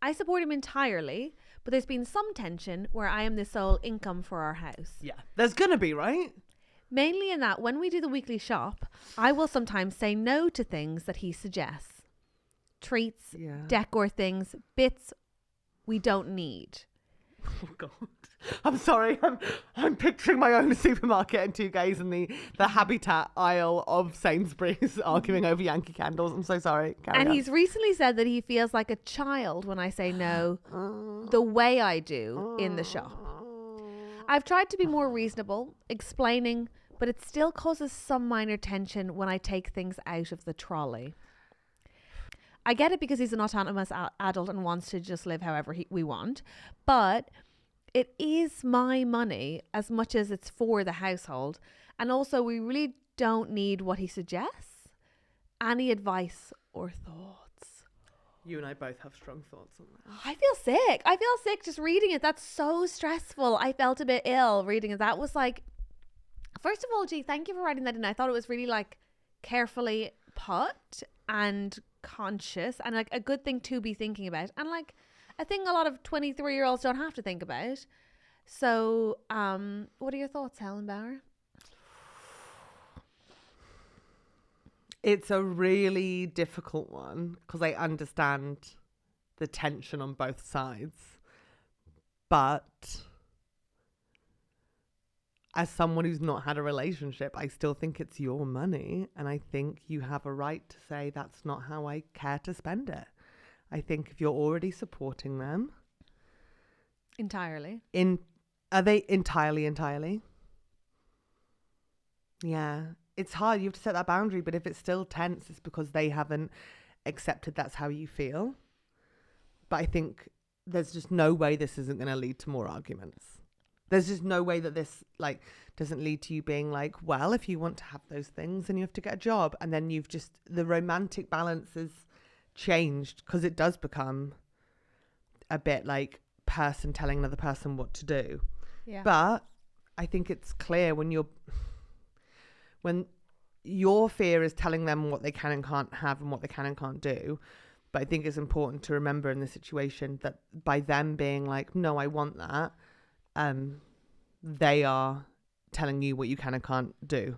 I support him entirely, but there's been some tension where I am the sole income for our house. Yeah. There's going to be, right? Mainly in that when we do the weekly shop, I will sometimes say no to things that he suggests. Treats, Yeah. decor things, bits we don't need. Oh, God. I'm sorry. I'm picturing my own supermarket and two guys in the habitat aisle of Sainsbury's arguing over Yankee candles. I'm so sorry. Carry And on. he's recently said that he feels like a child when I say no the way I do in the shop. I've tried to be more reasonable, explaining, but it still causes some minor tension when I take things out of the trolley. I get it because he's an autonomous adult and wants to just live however we want, but it is my money as much as it's for the household. And also we really don't need what he suggests. Any advice or thoughts? You and I both have strong thoughts on that. I feel sick just reading it. That's so stressful. I felt a bit ill reading it. That was like, first of all, G, thank you for writing that in. I thought it was really like carefully put and conscious and like a good thing to be thinking about. And like a thing a lot of 23-year-olds don't have to think about. So, what are your thoughts, Helen Bauer? It's a really difficult one because I understand the tension on both sides. But as someone who's not had a relationship, I still think it's your money. And I think you have a right to say that's not how I care to spend it. I think if you're already supporting them. Entirely. Are they entirely? Yeah. It's hard. You have to set that boundary. But if it's still tense, it's because they haven't accepted that's how you feel. But I think there's just no way this isn't going to lead to more arguments. There's just no way that this like doesn't lead to you being like, well, if you want to have those things, then you have to get a job. And then you've just, the romantic balance is changed because it does become a bit like person telling another person what to do. Yeah. But I think it's clear when your fear is telling them what they can and can't have and what they can and can't do. But I think it's important to remember in this situation that by them being like, no, I want that, they are telling you what you can and can't do.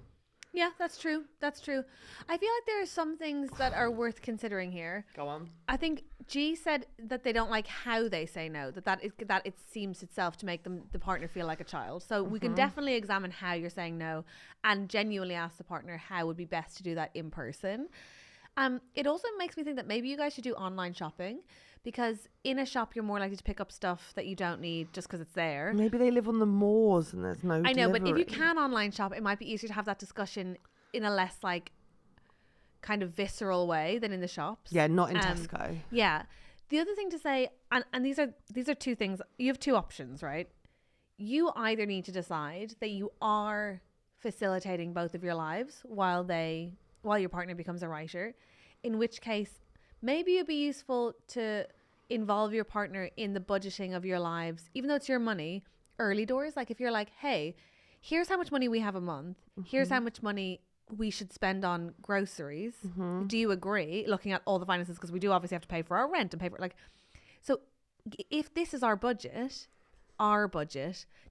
Yeah, that's true. That's true. I feel like there are some things that are worth considering here. Go on. I think G said that they don't like how they say no, that it seems itself to make the partner feel like a child. So we can definitely examine how you're saying no and genuinely ask the partner how would be best to do that in person. It also makes me think that maybe you guys should do online shopping, because in a shop you're more likely to pick up stuff that you don't need just because it's there. Maybe they live on the moors and there's no I know, delivery. but if you can online shop, it might be easier to have that discussion in a less like kind of visceral way than in the shops. Yeah, not in Tesco. Yeah. The other thing to say, and these are two things. You have two options, right? You either need to decide that you are facilitating both of your lives while your partner becomes a writer, in which case maybe it'd be useful to involve your partner in the budgeting of your lives, even though it's your money, early doors. Like if you're like, hey, here's how much money we have a month. Here's how much money we should spend on groceries. Do you agree? Looking at all the finances, because we do obviously have to pay for our rent and pay for so if this is our budget,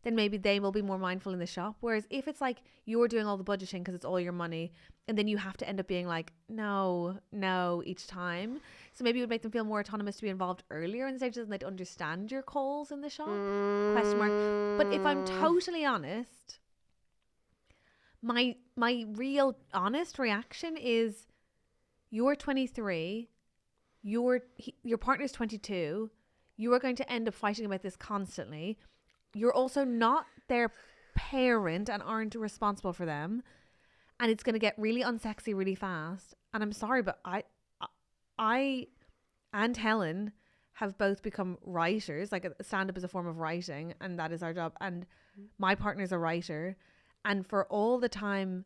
then maybe they will be more mindful in the shop. Whereas if it's like you're doing all the budgeting because it's all your money, and then you have to end up being like, no, each time. So maybe it would make them feel more autonomous to be involved earlier in the stages and they'd understand your calls in the shop. Question mark. But if I'm totally honest, my real honest reaction is you're 23, your partner's 22, you are going to end up fighting about this constantly. You're also not their parent and aren't responsible for them. And it's going to get really unsexy really fast. And I'm sorry, but I and Helen have both become writers. Like stand-up is a form of writing, and that is our job. And my partner's a writer. And for all the time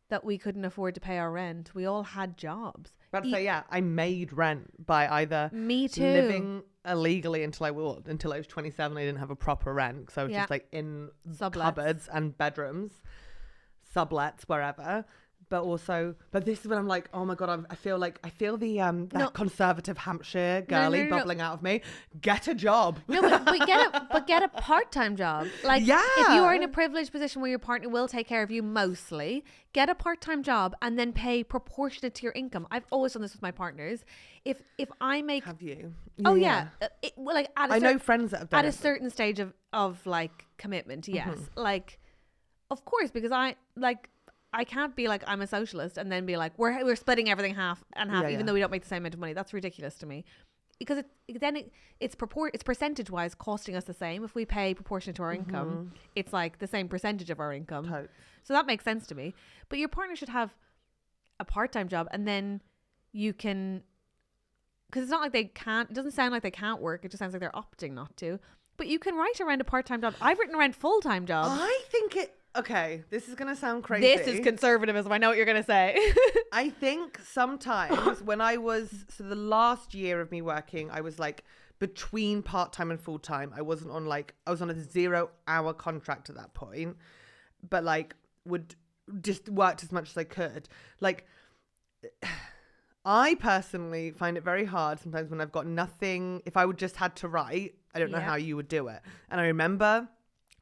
that we couldn't afford to pay our rent, we all had jobs. But so yeah, I made rent by either Me too. living illegally until I was 27. I didn't have a proper rent, so I was just like in cupboards and bedrooms, sublets wherever. But this is when I'm like, oh my god, I feel the that conservative Hampshire girly bubbling out of me. Get a job. No, but get a part-time job. Like, if you are in a privileged position where your partner will take care of you mostly, get a part-time job and then pay proportionate to your income. I've always done this with my partners. If I make, have you? Oh yeah. Like I know friends that have done at a certain stage of like commitment. Yes, like of course, because I can't be like I'm a socialist and then be like we're splitting everything half and half, even though we don't make the same amount of money. That's ridiculous to me, because it's percentage wise costing us the same. If we pay proportionate to our income, it's like the same percentage of our income. So that makes sense to me. But your partner should have a part-time job, and then you can, because it's not like they can't. It doesn't sound like they can't work. It just sounds like they're opting not to. But you can write around a part-time job. I've written around full-time jobs. I think it. Okay, this is going to sound crazy. This is conservatism. I know what you're going to say. I think sometimes when I was, so the last year of me working, I was like between part-time and full-time. I was on a 0-hour contract at that point, but like would just worked as much as I could. Like I personally find it very hard sometimes when I've got nothing. If I would just had to write, I don't know how you would do it. And I remember,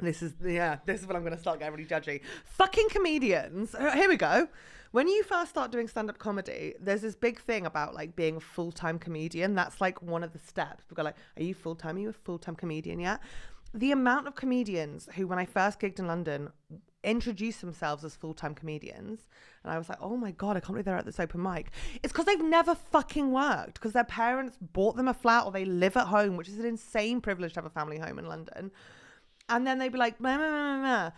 this is when I'm going to start getting really judgy. Fucking comedians. Here we go. When you first start doing stand-up comedy, there's this big thing about like being a full-time comedian. That's like one of the steps. People go like, are you full-time? Are you a full-time comedian yet? The amount of comedians who, when I first gigged in London, introduced themselves as full-time comedians, and I was like, oh my God, I can't believe they're at this open mic. It's because they've never fucking worked, because their parents bought them a flat or they live at home, which is an insane privilege to have a family home in London. And then they'd be like, meh, meh, meh, meh.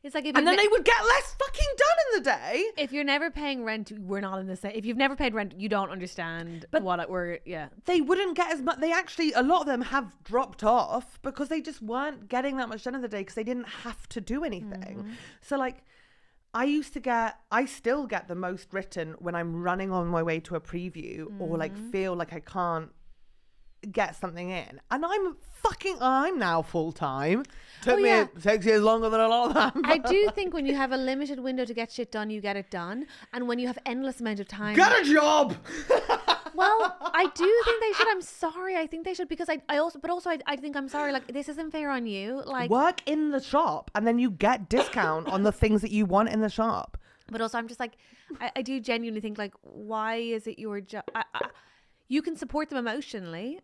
It's like, and then they would get less fucking done in the day. If you're never paying rent, we're not in the same. If you've never paid rent, you don't understand They wouldn't get as much. They actually, a lot of them have dropped off because they just weren't getting that much done in the day because they didn't have to do anything. So like, I still get the most written when I'm running on my way to a preview or like feel like I can't get something in, and I'm now full-time. Took me 6 years longer than a lot of them. I do think when you have a limited window to get shit done, you get it done, and when you have endless amount of time, get a job. Well, I do think they should. I'm sorry, I think they should, because I think I'm sorry, like, this isn't fair on you. Like, work in the shop and then you get discount on the things that you want in the shop. But also I'm just like, I do genuinely think, like, why is it your job? You can support them emotionally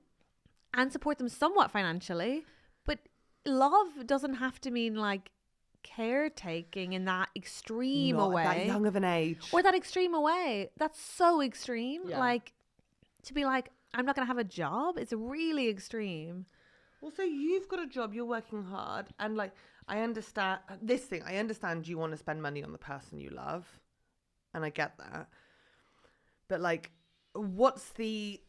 and support them somewhat financially, but love doesn't have to mean like caretaking in that extreme Not away. At that young of an age. Or that extreme away. That's so extreme. Yeah. Like, to be like, I'm not going to have a job. It's really extreme. Well, so you've got a job, you're working hard, and like, I understand you want to spend money on the person you love, and I get that. But like, what's the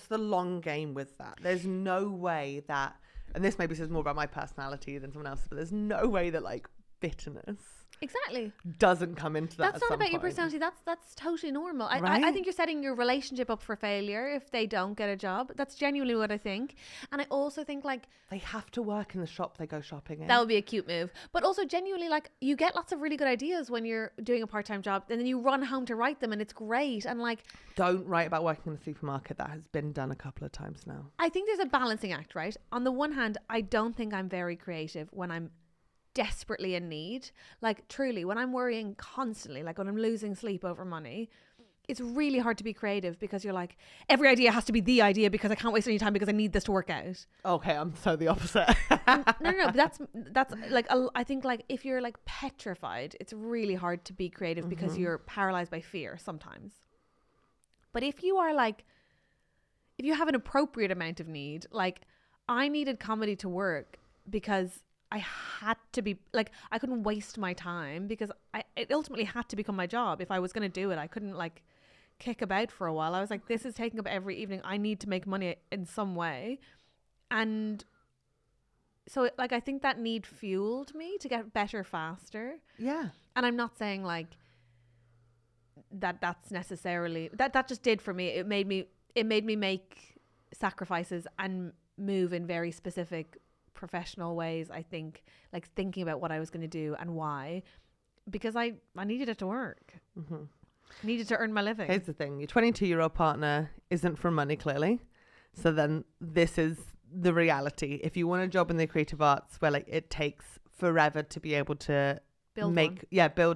long game with that? There's no way that, and this maybe says more about my personality than someone else, but there's no way that like bitterness Exactly doesn't come into that. That's not about your personality. That's totally normal. Right? I think you're setting your relationship up for failure if they don't get a job. That's genuinely what I think. And I also think, like, they have to work in the shop they go shopping in. That would be a cute move. But also genuinely, like, you get lots of really good ideas when you're doing a part-time job, and then you run home to write them, and it's great. And like, don't write about working in the supermarket. That has been done a couple of times now. I think there's a balancing act, right? On the one hand, I don't think I'm very creative when I'm desperately in need. Like, truly, when I'm worrying constantly, like when I'm losing sleep over money, it's really hard to be creative, because you're like, every idea has to be the idea because I can't waste any time because I need this to work out. Okay, I'm so the opposite. No, but that's like, I think, like, if you're like petrified, it's really hard to be creative because you're paralyzed by fear sometimes. But if you are like, if you have an appropriate amount of need, like, I needed comedy to work because I had to be, like, I couldn't waste my time, because it ultimately had to become my job. If I was going to do it, I couldn't like kick about for a while. I was like, this is taking up every evening. I need to make money in some way. And so, like, I think that need fueled me to get better faster. Yeah. And I'm not saying like that's necessarily, that just did for me. It made me make sacrifices and move in very specific professional ways, I think, like thinking about what I was going to do and why, because I needed it to work. Needed to earn my living. Here's the thing, your 22-year-old partner isn't for money, clearly, so then this is the reality. If you want a job in the creative arts where like it takes forever to be able to build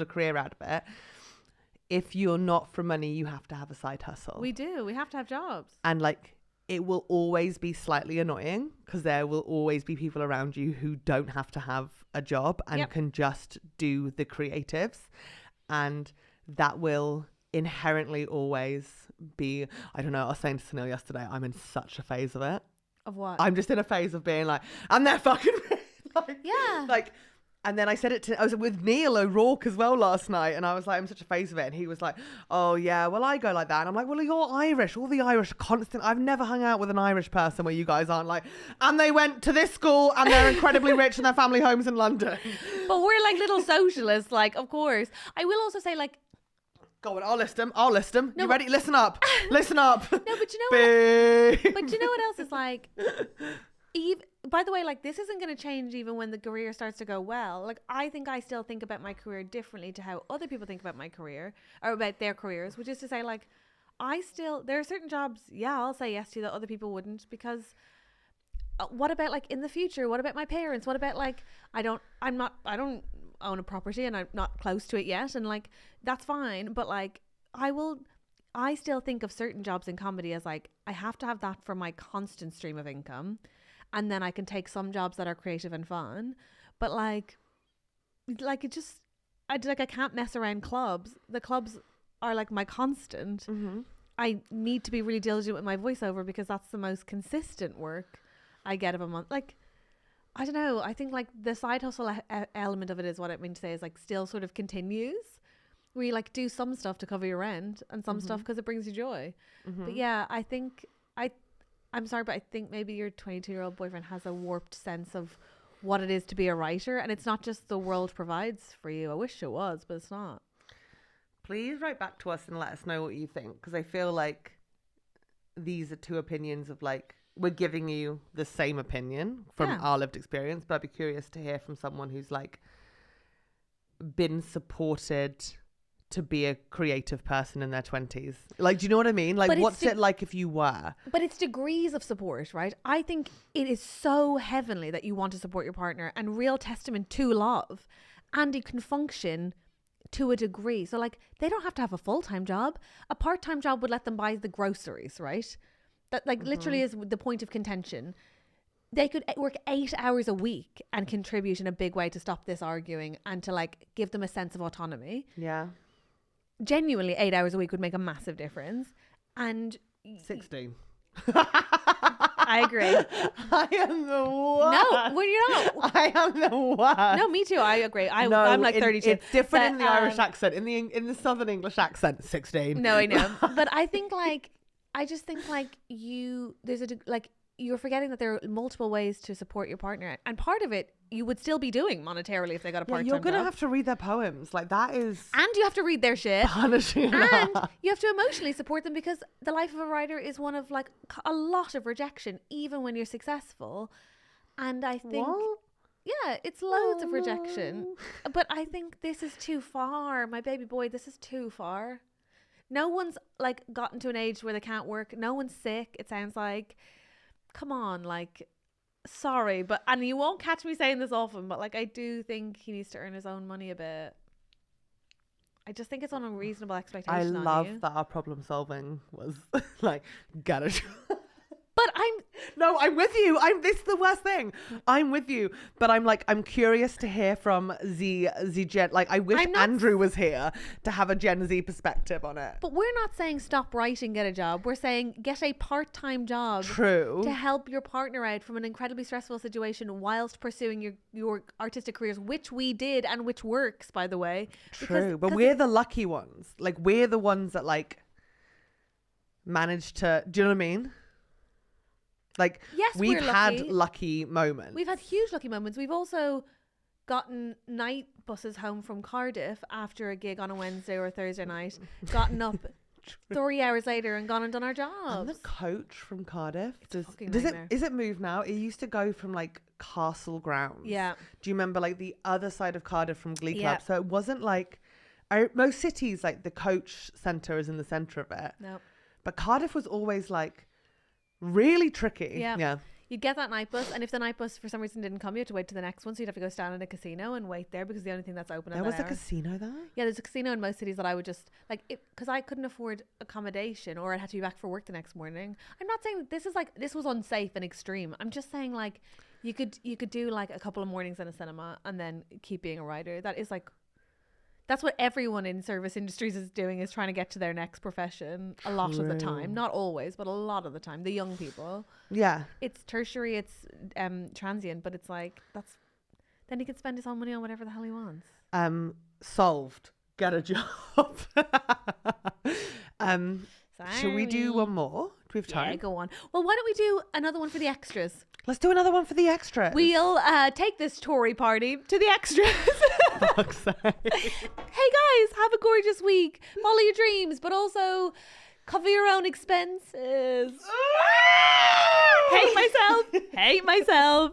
a career out of it, if you're not for money, you have to have a side hustle. We have to have jobs, and like, it will always be slightly annoying because there will always be people around you who don't have to have a job and can just do the creatives. And that will inherently always be, I don't know, I was saying to Sunil yesterday, I'm in such a phase of it. Of what? I'm just in a phase of being like, and they're fucking like, yeah. Like, and then I was with Neil O'Rourke as well last night, and I was like, I'm such a phase of it. And he was like, oh yeah, well, I go like that. And I'm like, well, you're Irish. All the Irish are constant. I've never hung out with an Irish person where you guys aren't like, and they went to this school and they're incredibly rich and their family homes in London. But we're like little socialists, like, of course. I will also say, like, go on, I'll list them. No, you ready? Listen up. No, but you know what else is like, by the way, like, this isn't going to change even when the career starts to go well. Like, I think I still think about my career differently to how other people think about my career or about their careers, which is to say, like, there are certain jobs, I'll say yes to that other people wouldn't, because what about like in the future? What about my parents? What about like, I don't own a property and I'm not close to it yet. And like, that's fine. But like, I still think of certain jobs in comedy as like, I have to have that for my constant stream of income. And then I can take some jobs that are creative and fun. But like it just, I can't mess around clubs. The clubs are like my constant. Mm-hmm. I need to be really diligent with my voiceover because that's the most consistent work I get of a month. Like, I don't know. I think like the side hustle element of it is what I mean to say is like still sort of continues. Where you like do some stuff to cover your rent and some stuff because it brings you joy. Mm-hmm. But yeah, I think I'm sorry, but I think maybe your 22-year-old boyfriend has a warped sense of what it is to be a writer, and it's not just the world provides for you. I wish it was, but it's not. Please write back to us and let us know what you think, because I feel like these are two opinions of like, we're giving you the same opinion from our lived experience, but I'd be curious to hear from someone who's like been supported to be a creative person in their 20s. Like, do you know what I mean? Like, what's it like if you were? But it's degrees of support, right? I think it is so heavenly that you want to support your partner, and real testament to love. And it can function to a degree. So like, they don't have to have a full-time job. A part-time job would let them buy the groceries, right? That like literally is the point of contention. They could work 8 hours a week and contribute in a big way to stop this arguing and to like give them a sense of autonomy. Yeah. Genuinely 8 hours a week would make a massive difference. And 16. I agree. I am the worst. No, well, you're not. I am the worst. No, me too. I agree. I'm like 32. It's different But, in the Irish accent. In the Southern English accent, 16. No, I know. But I think like, I just think like you're forgetting that there are multiple ways to support your partner. And part of it, you would still be doing monetarily if they got a part-time You're going to job. have to read their poems. Like, that is... And you have to read their shit. punishing. And you have to emotionally support them, because the life of a writer is one of like a lot of rejection, even when you're successful. And I think... What? Yeah, it's loads of rejection. But I think this is too far. My baby boy, this is too far. No one's like gotten to an age where they can't work. No one's sick, it sounds like. Come on, like... Sorry, but and you won't catch me saying this often, but like I do think he needs to earn his own money a bit. I just think it's an unreasonable expectation. I on love you. that our problem solving was like, get it. But I'm with you. This is the worst thing. I'm with you, but I'm curious to hear from the Gen. Like, I wish Andrew was here to have a Gen Z perspective on it. But we're not saying stop writing, get a job. We're saying get a part-time job. True. To help your partner out from an incredibly stressful situation whilst pursuing your artistic careers, which we did and which works, by the way. True, but we're the lucky ones. Like, we're the ones that like managed to. Do you know what I mean? Like, yes, we've had lucky moments. We've had huge lucky moments. We've also gotten night buses home from Cardiff after a gig on a Wednesday or a Thursday night, gotten up 3 hours later and gone and done our jobs. And the coach from Cardiff, is it move now? It used to go from like Castle Grounds. Yeah. Do you remember like the other side of Cardiff from Glee Club? Yeah. So it wasn't like most cities, like the coach centre is in the centre of it. No. But Cardiff was always like really tricky. Yeah. You'd get that night bus, and if the night bus for some reason didn't come, you had to wait to the next one, so you'd have to go stand in a casino and wait there, because the only thing that's open There was a casino there? Yeah, there's a casino in most cities that I would just like, because I couldn't afford accommodation, or I'd have to be back for work the next morning. I'm not saying this was unsafe and extreme. I'm just saying like you could do like a couple of mornings in a cinema and then keep being a writer. That is like, that's what everyone in service industries is doing, is trying to get to their next profession a lot of the time. Not always, but a lot of the time. The young people. Yeah. It's tertiary, it's transient, but it's like, then he can spend his own money on whatever the hell he wants. Solved. Get a job. Should we do one more? Do we have time? Yeah, go on. Well, why don't we do another one for the extras? Let's do another one for the extras. We'll take this Tory party to the extras. Fuck's sake. Hey guys, have a gorgeous week. Follow your dreams, but also cover your own expenses. Hate myself.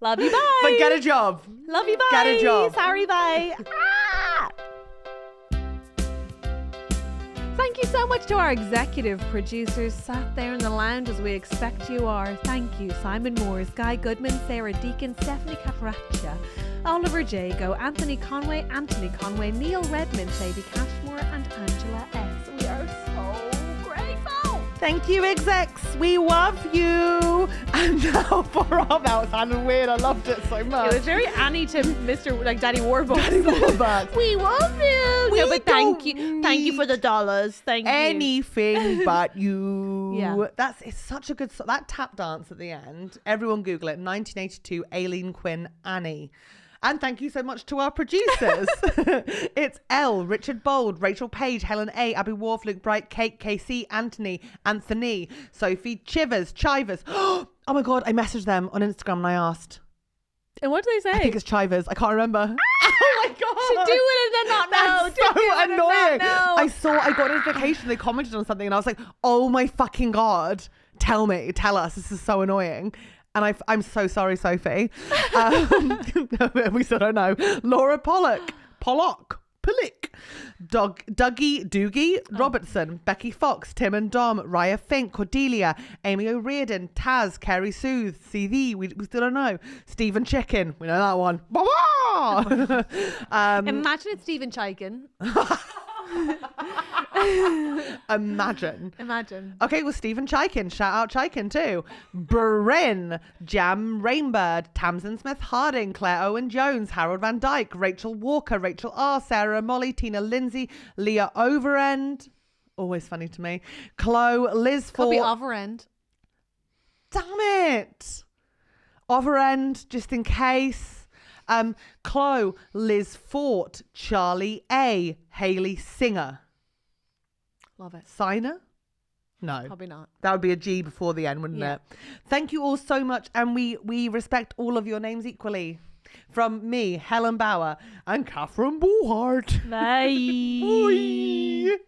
Love you, bye. But get a job. Love you, bye. Get a job. Sorry, bye. thank you so much to our executive producers sat there in the lounge as we expect you are. Thank you, Simon Moores, Guy Goodman, Sarah Deakin, Stefanie Catracchia, Oliver Jago, Anthony Conway, Neil Redmond, Sadie Cashmore, and Angela S. We are so grateful. Thank you, execs. We love you. And now for our that sounded weird. I loved it so much. It was very Annie to Mr. like Daddy Warbucks. Daddy Warbucks. We love you. We No, but thank you don't for the dollars. Thank you. Anything but you. Yeah. It's such a good that tap dance at the end. Everyone Google it. 1982 Aileen Quinn Annie. And thank you so much to our producers. It's Elle, Richard Bold, Rachel Page, Helen A, Abbie Worf, Luke Bright, Kate, Casey, Anthony, Sophie Chivers. Oh my God, I messaged them on Instagram and I asked. And what do they say? I think it's Chivers. I can't remember. Oh my God. To do it and then not know. That's so annoying. I got a notification. They commented on something and I was like, oh my fucking God. Tell us. This is so annoying. And I'm so sorry, Sophie. We still don't know. Laura Pollock. Dougie Robertson, Becky Fox, Tim and Dom, Raia Fink, Cordelia, Amy O'Riordan, Taz, Carey Seuthe, CV, we still don't know. Stephen Chicken, we know that one. Imagine it's Stephen Chicken. Imagine. Okay, well, Stephen Chiken, shout out Chiken too. Bryn, Jam Rainbird, Tamsyne Smith-Harding, Claire Owen-Jones, Harald Van Dijk, Rachel Walker, Rachel R, Sarah Molly, Tina Lindsay, Leah Overend, always funny to me, Chloe, Liz Could be Ford. Overend. Damn it. Overend, just in case. Chloe, Liz Fort, Charley A, Hayley Singer. Love it. Signer? No. Probably not. That would be a G before the end, wouldn't it? Thank you all so much. And we respect all of your names equally. From me, Helen Bauer, and Catherine Bohart. Bye. Bye.